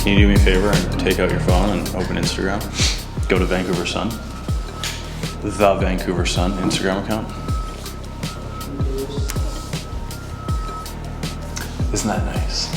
Can you do me a favor and take out your phone and open Instagram? Go to Vancouver Sun. The Vancouver Sun Instagram account. Isn't that nice?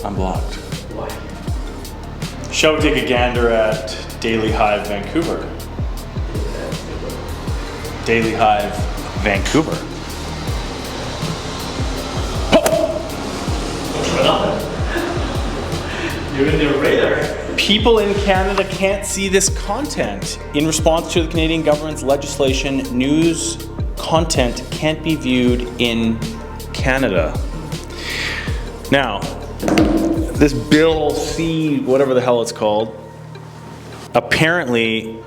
I'm blocked. Why? Shall we take a gander at Daily Hive Vancouver? Daily Hive Vancouver. You're in their radar. People in Canada can't see this content. In response to the Canadian government's legislation, news content can't be viewed in Canada. Now, this Bill C, whatever the hell it's called, apparently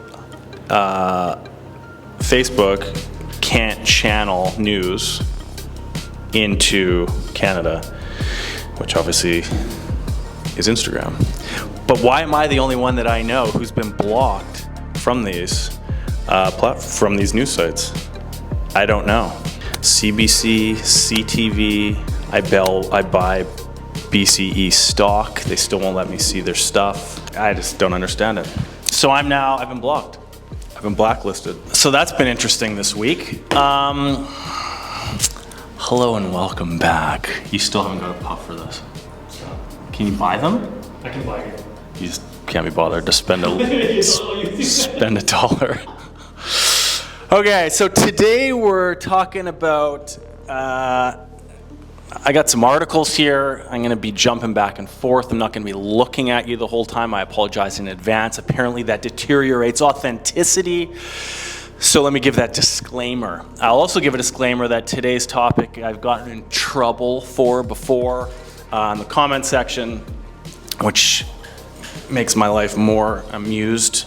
Facebook can't channel news into Canada, which obviously is Instagram. But why am I the only one that I know who's been blocked from these news sites? I don't know. CBC, CTV, I buy BCE stock. They still won't let me see their stuff. I just don't understand it. So I've been blocked. I've been blacklisted. So that's been interesting this week. Hello and welcome back. You still haven't got a puff for this. Can you buy them? I can buy it. You just can't be bothered to spend spend $1. Okay, so today we're talking about, I got some articles here. I'm gonna be jumping back and forth. I'm not gonna be looking at you the whole time. I apologize in advance. Apparently that deteriorates authenticity. So let me give that disclaimer. I'll also give a disclaimer that today's topic I've gotten in trouble for before in the comment section, which makes my life more amused,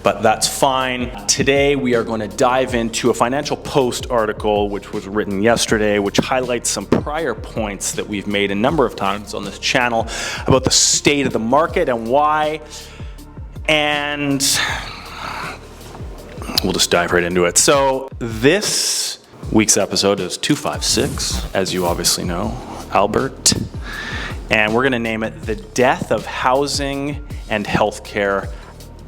but that's fine. Today we are going to dive into a Financial Post article which was written yesterday, which highlights some prior points that we've made a number of times on this channel about the state of the market and why, and we'll just dive right into it. So this week's episode is 256, as you obviously know, Albert, and we're going to name it The Death of Housing and Healthcare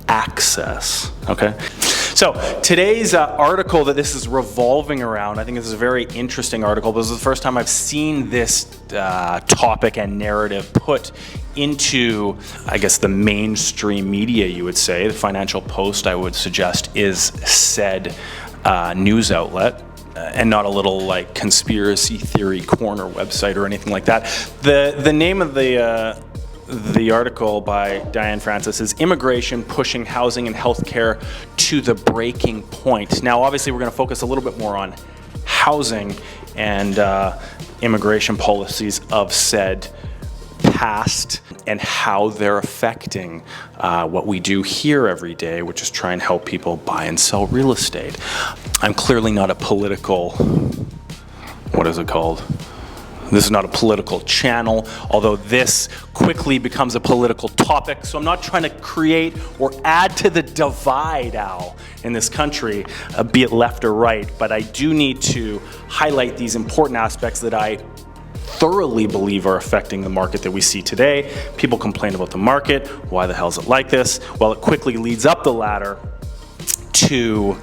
Access, okay? So today's article that this is revolving around, I think this is a very interesting article. This is the first time I've seen this topic and narrative put into, I guess, the mainstream media, you would say. The Financial Post, I would suggest, is said news outlet. And not a little like conspiracy theory corner website or anything like that. The name of the article by Diane Francis is Immigration Pushing Housing and Healthcare to the Breaking Point. Now, obviously, we're going to focus a little bit more on housing and immigration policies of said past and how they're affecting what we do here every day, which is try and help people buy and sell real estate. I'm clearly not a political, what is it called? This is not a political channel, although this quickly becomes a political topic. So I'm not trying to create or add to the divide, Al, in this country, be it left or right. But I do need to highlight these important aspects that I thoroughly believe are affecting the market that we see today. People complain about the market. Why the hell is it like this? Well, it quickly leads up the ladder to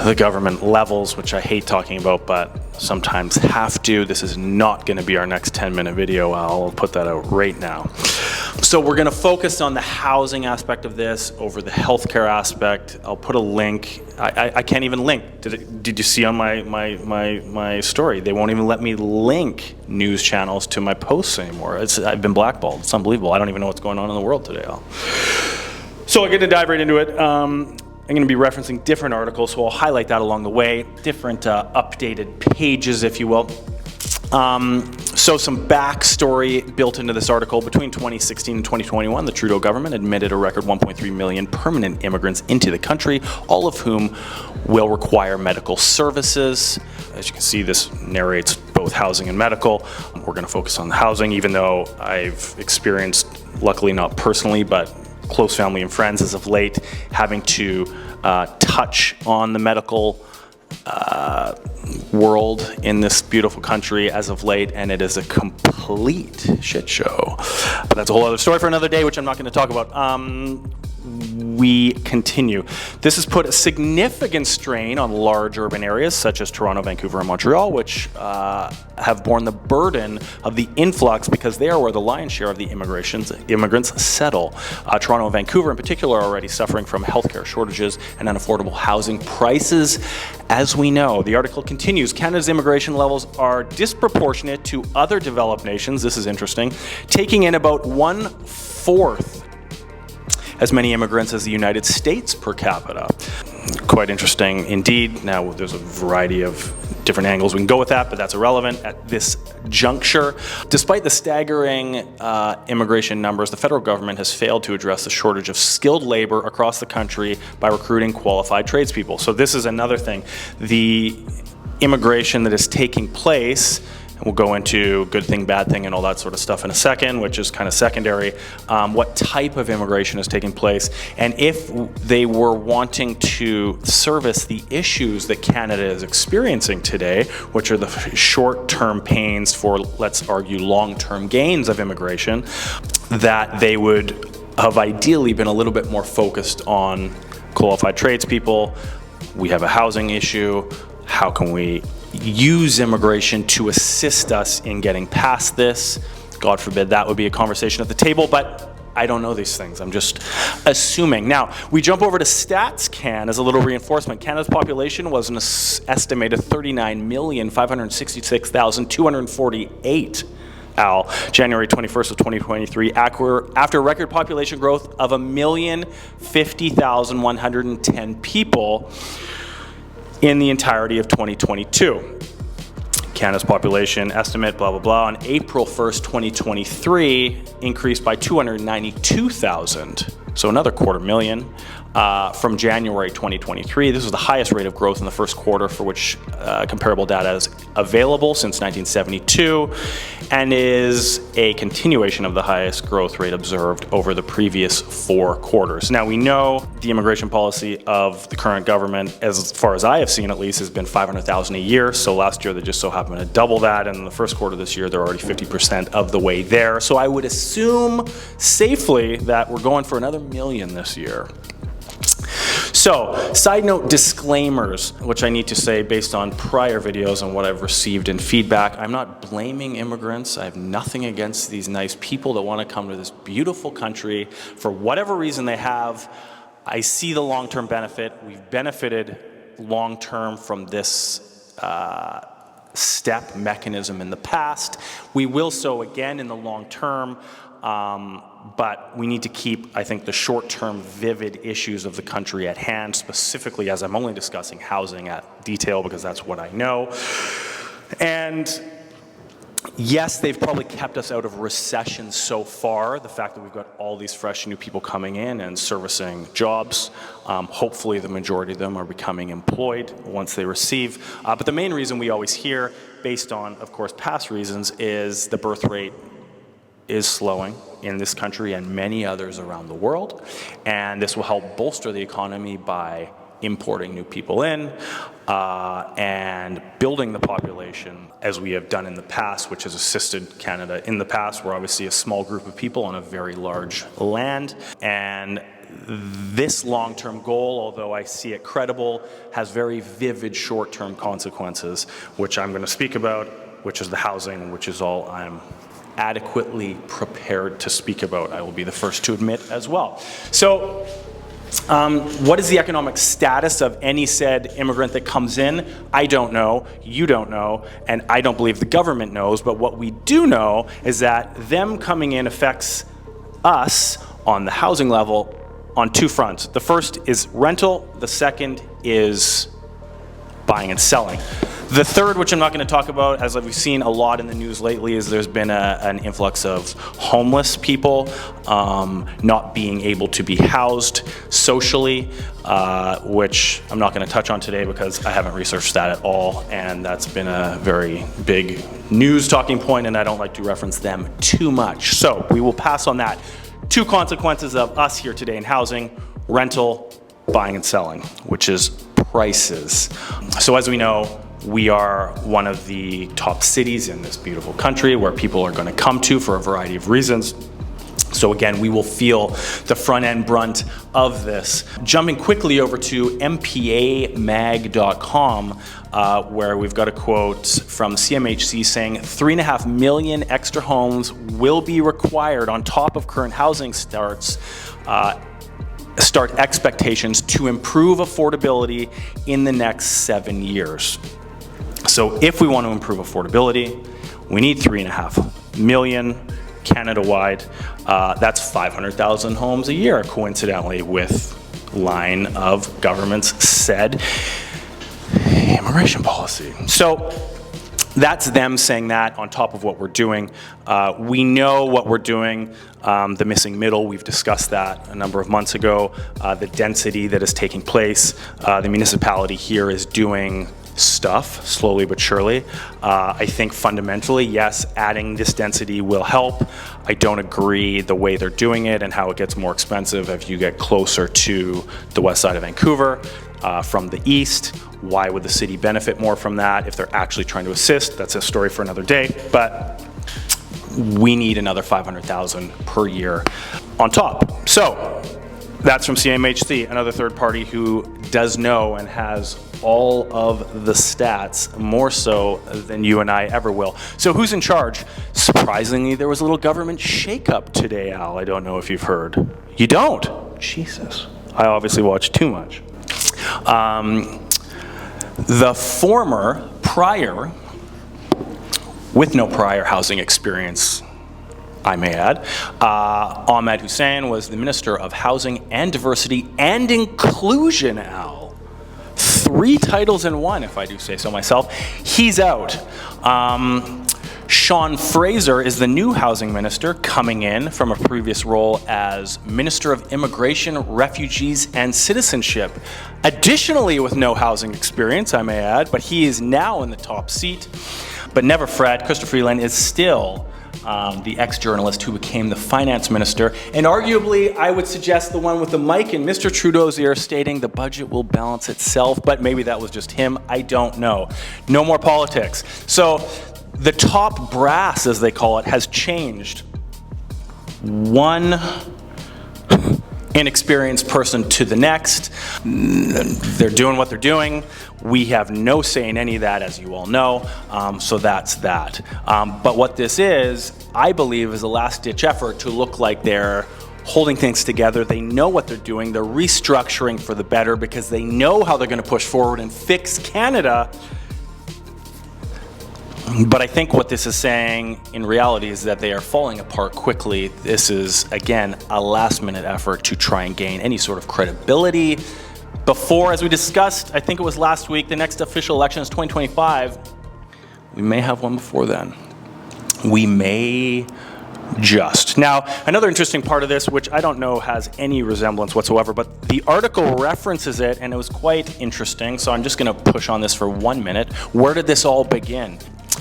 the government levels, which I hate talking about, but sometimes have to. This is not going to be our next 10-minute video. I'll put that out right now. So we're going to focus on the housing aspect of this over the healthcare aspect. I'll put a link. I can't even link. Did you see on my story? They won't even let me link news channels to my posts anymore. I've been blackballed. It's unbelievable. I don't even know what's going on in the world today, Al. So I'm going to dive right into it. I'm going to be referencing different articles, so I'll highlight that along the way, different updated pages, if you will. So some backstory built into this article. Between 2016 and 2021, the Trudeau government admitted a record 1.3 million permanent immigrants into the country, all of whom will require medical services. As you can see, this narrates both housing and medical. We're going to focus on the housing, even though I've experienced, luckily not personally, but close family and friends as of late, having to touch on the medical world in this beautiful country as of late, and it is a complete shit show. But that's a whole other story for another day, which I'm not going to talk about. We continue. This has put a significant strain on large urban areas such as Toronto, Vancouver, and Montreal, which have borne the burden of the influx because they are where the lion's share of the immigrants settle. Toronto and Vancouver in particular are already suffering from healthcare shortages and unaffordable housing prices. As we know, the article continues, Canada's immigration levels are disproportionate to other developed nations. This is interesting, taking in about 1/4 as many immigrants as the United States per capita. Quite interesting indeed. Now, there's a variety of different angles we can go with that, but that's irrelevant at this juncture. Despite the staggering immigration numbers, the federal government has failed to address the shortage of skilled labor across the country by recruiting qualified tradespeople. So this is another thing. The immigration that is taking place, and we'll go into good thing, bad thing, and all that sort of stuff in a second, which is kind of secondary. What type of immigration is taking place, and if they were wanting to service the issues that Canada is experiencing today, which are the short-term pains for, let's argue, long-term gains of immigration, that they would have ideally been a little bit more focused on qualified tradespeople. We have a housing issue. How can we use immigration to assist us in getting past this? God forbid that would be a conversation at the table, but I don't know these things. I'm just assuming. Now, we jump over to StatsCan as a little reinforcement. Canada's population was an estimated 39,566,248. January 21st of 2023, after record population growth of 1,050,110 people in the entirety of 2022. Canada's population estimate, blah, blah, blah, on April 1st, 2023, increased by 292,000, so another 250,000 from January 2023. This was the highest rate of growth in the first quarter for which comparable data is available since 1972, and is a continuation of the highest growth rate observed over the previous 4 quarters. Now, we know the immigration policy of the current government, as far as I have seen at least, has been 500,000 a year. So last year they just so happened to double that, and in the first quarter this year they're already 50% of the way there. So I would assume safely that we're going for another 1 million this year. So, side note disclaimers, which I need to say based on prior videos and what I've received in feedback. I'm not blaming immigrants. I have nothing against these nice people that want to come to this beautiful country for whatever reason they have. I see the long-term benefit. We've benefited long-term from this step mechanism in the past. We will so again in the long term. But we need to keep, I think, the short-term vivid issues of the country at hand, specifically as I'm only discussing housing at detail because that's what I know. And yes, they've probably kept us out of recession so far, the fact that we've got all these fresh new people coming in and servicing jobs. Hopefully the majority of them are becoming employed once they receive. But the main reason we always hear, based on, of course, past reasons, is the birth rate is slowing in this country and many others around the world, and this will help bolster the economy by importing new people in and building the population as we have done in the past, which has assisted Canada in the past. We're obviously a small group of people on a very large land, and this long-term goal, although I see it credible, has very vivid short-term consequences, which I'm going to speak about, which is the housing, which is all I'm adequately prepared to speak about. I will be the first to admit as well. So what is the economic status of any said immigrant that comes in? I don't know, you don't know, and I don't believe the government knows, but what we do know is that them coming in affects us on the housing level on 2 fronts. The first is rental, the second is buying and selling. The third, which I'm not going to talk about, as we've seen a lot in the news lately, is there's been an influx of homeless people not being able to be housed socially, which I'm not going to touch on today because I haven't researched that at all, and that's been a very big news talking point, and I don't like to reference them too much. So we will pass on that. 2 consequences of us here today in housing: rental, buying and selling, which is prices. So as we know, We are one of the top cities in this beautiful country where people are going to come to for a variety of reasons. So again, we will feel the front end brunt of this. Jumping quickly over to mpamag.com, where we've got a quote from CMHC saying 3.5 million extra homes will be required on top of current housing start expectations to improve affordability in the next 7 years. So if we want to improve affordability, we need 3.5 million Canada-wide. That's 500,000 homes a year, coincidentally, with line of government's said immigration policy. So that's them saying that on top of what we're doing. We know what we're doing. The missing middle, we've discussed that a number of months ago. The density that is taking place. The municipality here is doing stuff, slowly but surely. I think fundamentally, yes, adding this density will help. I don't agree the way they're doing it and how it gets more expensive if you get closer to the west side of Vancouver from the east. Why would the city benefit more from that if they're actually trying to assist? That's a story for another day, but we need another 500,000 per year on top. So that's from CMHC, another third party who does know and has all of the stats, more so than you and I ever will. So who's in charge? Surprisingly, there was a little government shakeup today, Al. I don't know if you've heard. You don't? Jesus. I obviously watch too much. The former prior, with no prior housing experience, I may add, Ahmed Hussein was the Minister of Housing and Diversity and Inclusion, Al. 3 titles in one, if I do say so myself. He's out. Sean Fraser is the new housing minister, coming in from a previous role as Minister of Immigration, Refugees, and Citizenship. Additionally, with no housing experience, I may add, but he is now in the top seat. But never fret, Chrystia Freeland is still the ex-journalist who became the finance minister, and arguably, I would suggest the one with the mic in Mr. Trudeau's ear stating the budget will balance itself, but maybe that was just him, I don't know. No more politics. So the top brass, as they call it, has changed. One inexperienced person to the next. They're doing what they're doing. We have no say in any of that, as you all know, so that's that. But what this is, I believe, is a last-ditch effort to look like they're holding things together. They know what they're doing. They're restructuring for the better because they know how they're going to push forward and fix Canada. But I think what this is saying in reality is that they are falling apart quickly. This is, again, a last-minute effort to try and gain any sort of credibility. Before, as we discussed, I think it was last week, the next official election is 2025. We may have one before then. We may just. Now, another interesting part of this, which I don't know has any resemblance whatsoever, but the article references it, and it was quite interesting, so I'm just going to push on this for 1 minute. Where did this all begin?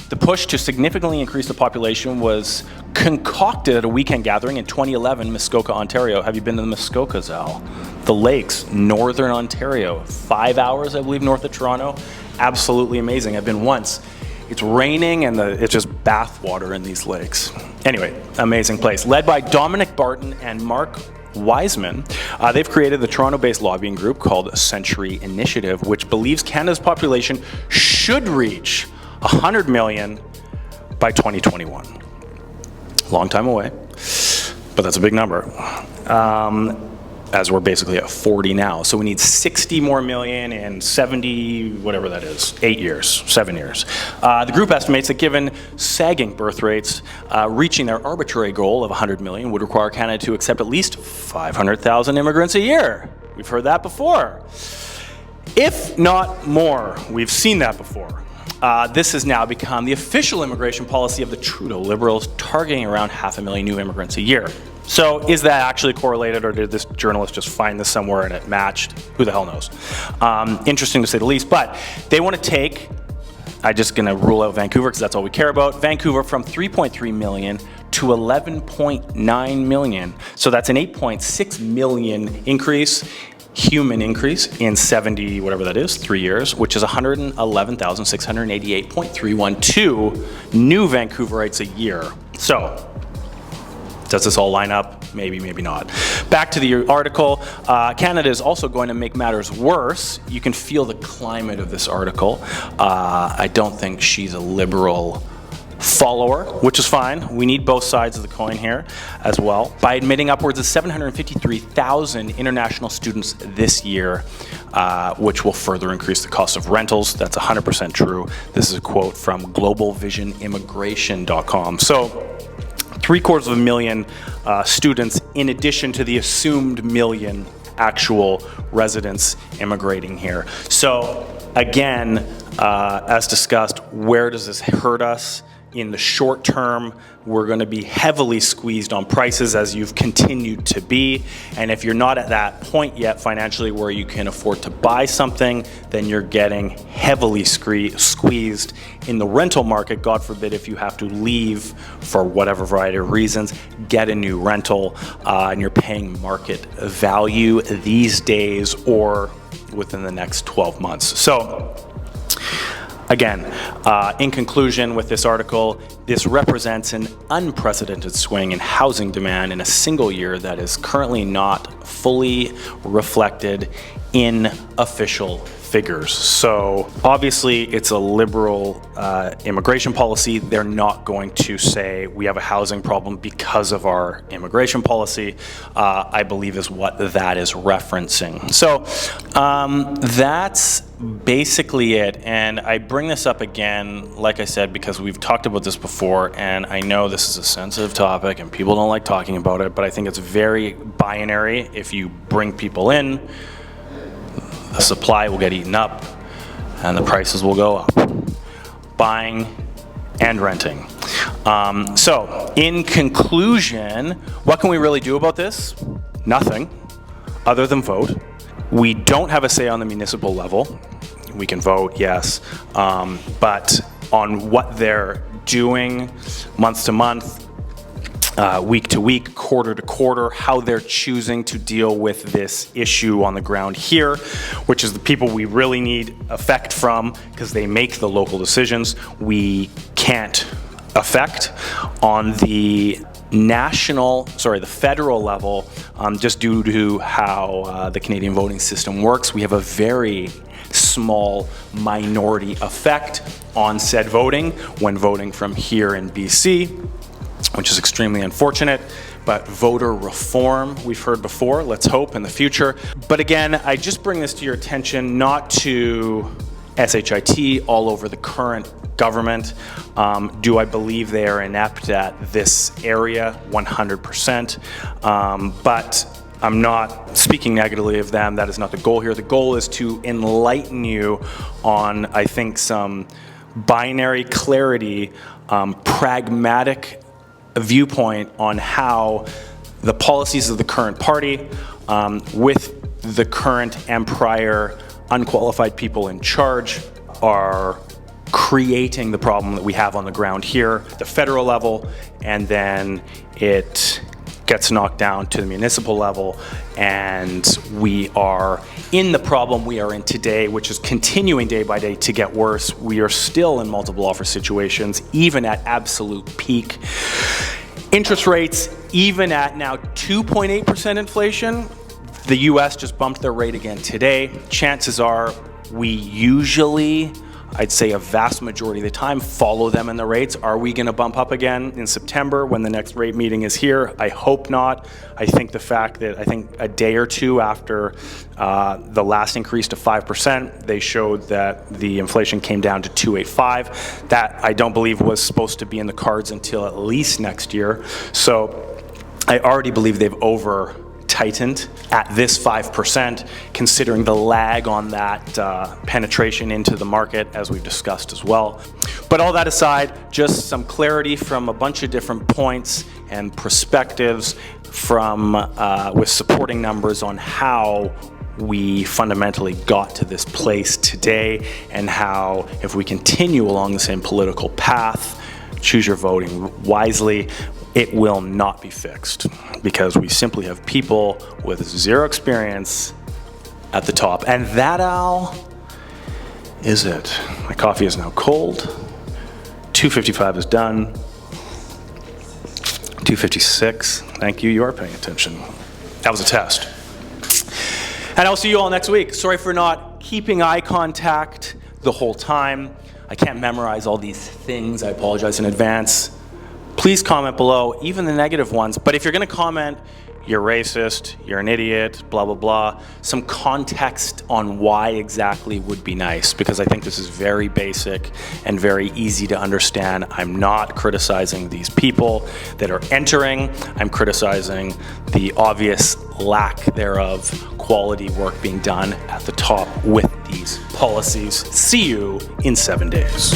The push to significantly increase the population was concocted at a weekend gathering in 2011, Muskoka, Ontario. Have you been to the Muskokas, Al? The lakes, northern Ontario, 5 hours, I believe, north of Toronto. Absolutely amazing. I've been once. It's raining and it's just bath water in these lakes. Anyway, amazing place. Led by Dominic Barton and Mark Wiseman, they've created the Toronto-based lobbying group called Century Initiative, which believes Canada's population should reach 100 million by 2021. Long time away, but that's a big number. As we're basically at 40 now. So we need 60 more million in 70, whatever that is, 8 years, 7 years. The group estimates that given sagging birth rates, reaching their arbitrary goal of 100 million would require Canada to accept at least 500,000 immigrants a year. We've heard that before. If not more, we've seen that before. This has now become the official immigration policy of the Trudeau Liberals, targeting around 500,000 new immigrants a year. So is that actually correlated, or did this journalist just find this somewhere and it matched? Who the hell knows? Interesting to say the least, but they want to take, I'm just going to rule out Vancouver because that's all we care about, Vancouver from 3.3 million to 11.9 million. So that's an 8.6 million increase. human increase in 70, whatever that is, 3 years, which is 111,688.312 new Vancouverites a year. So, does this all line up? Maybe, maybe not. Back to the article. Canada is also going to make matters worse. You can feel the climate of this article. I don't think she's a liberal follower, which is fine. We need both sides of the coin here as well. By admitting upwards of 753,000 international students this year, which will further increase the cost of rentals. That's 100% true. This is a quote from globalvisionimmigration.com. So, 750,000 students in addition to the assumed million actual residents immigrating here. So, again, as discussed, where does this hurt us? In the short term, we're going to be heavily squeezed on prices as you've continued to be. And if you're not at that point yet financially where you can afford to buy something, then you're getting heavily squeezed in the rental market. God forbid if you have to leave for whatever variety of reasons, get a new rental, and you're paying market value these days or within the next 12 months. So, again, in conclusion with this article, this represents an unprecedented swing in housing demand in a single year that is currently not fully reflected in official figures. So obviously it's a liberal immigration policy. They're not going to say we have a housing problem because of our immigration policy, I believe is what that is referencing. So that's basically it. And I bring this up again, like I said, because we've talked about this before, and I know this is a sensitive topic and people don't like talking about it, but I think it's very binary. If you bring people in, the supply will get eaten up and the prices will go up. Buying and renting. So, in conclusion, what can we really do about this? Nothing, other than vote. We don't have a say on the municipal level. We can vote, yes, but on what they're doing month to month, week to week, quarter to quarter, how they're choosing to deal with this issue on the ground here, which is the people we really need effect from because they make the local decisions. We can't affect on the federal level, just due to how the Canadian voting system works. We have a very small minority effect on said voting when voting from here in BC, which is extremely unfortunate. But voter reform, we've heard before, let's hope in the future. But again, I just bring this to your attention, not to SHIT all over the current government. Do I believe they are inept at this area? 100%. But I'm not speaking negatively of them. That is not the goal here. The goal is to enlighten you on, I think, some binary clarity, pragmatic viewpoint on how the policies of the current party, with the current and prior unqualified people in charge, are creating the problem that we have on the ground here at the federal level, and then it gets knocked down to the municipal level, and we are in the problem we are in today, which is continuing day by day to get worse. We are still in multiple offer situations, even at absolute peak interest rates, even at now 2.8% inflation. The US just bumped their rate again today. Chances are we usually, I'd say a vast majority of the time, follow them in the rates. Are we going to bump up again in September when the next rate meeting is here? I hope not. I think the fact that a day or two after the last increase to 5%, they showed that the inflation came down to 2.85. That I don't believe was supposed to be in the cards until at least next year. So I already believe they've over-tightened at this 5%, considering the lag on that penetration into the market, as we've discussed as well. But all that aside, just some clarity from a bunch of different points and perspectives from with supporting numbers on how we fundamentally got to this place today, and how if we continue along the same political path, choose your voting wisely, it will not be fixed, because we simply have people with zero experience at the top. And that, Al, is it. My coffee is now cold. 2:55 is done. 2:56. Thank you. You are paying attention. That was a test. And I'll see you all next week. Sorry for not keeping eye contact the whole time. I can't memorize all these things. I apologize in advance. Please comment below, even the negative ones. But if you're going to comment, you're racist, you're an idiot, blah, blah, blah, some context on why exactly would be nice, because I think this is very basic and very easy to understand. I'm not criticizing these people that are entering. I'm criticizing the obvious lack thereof quality work being done at the top with these policies. See you in 7 days.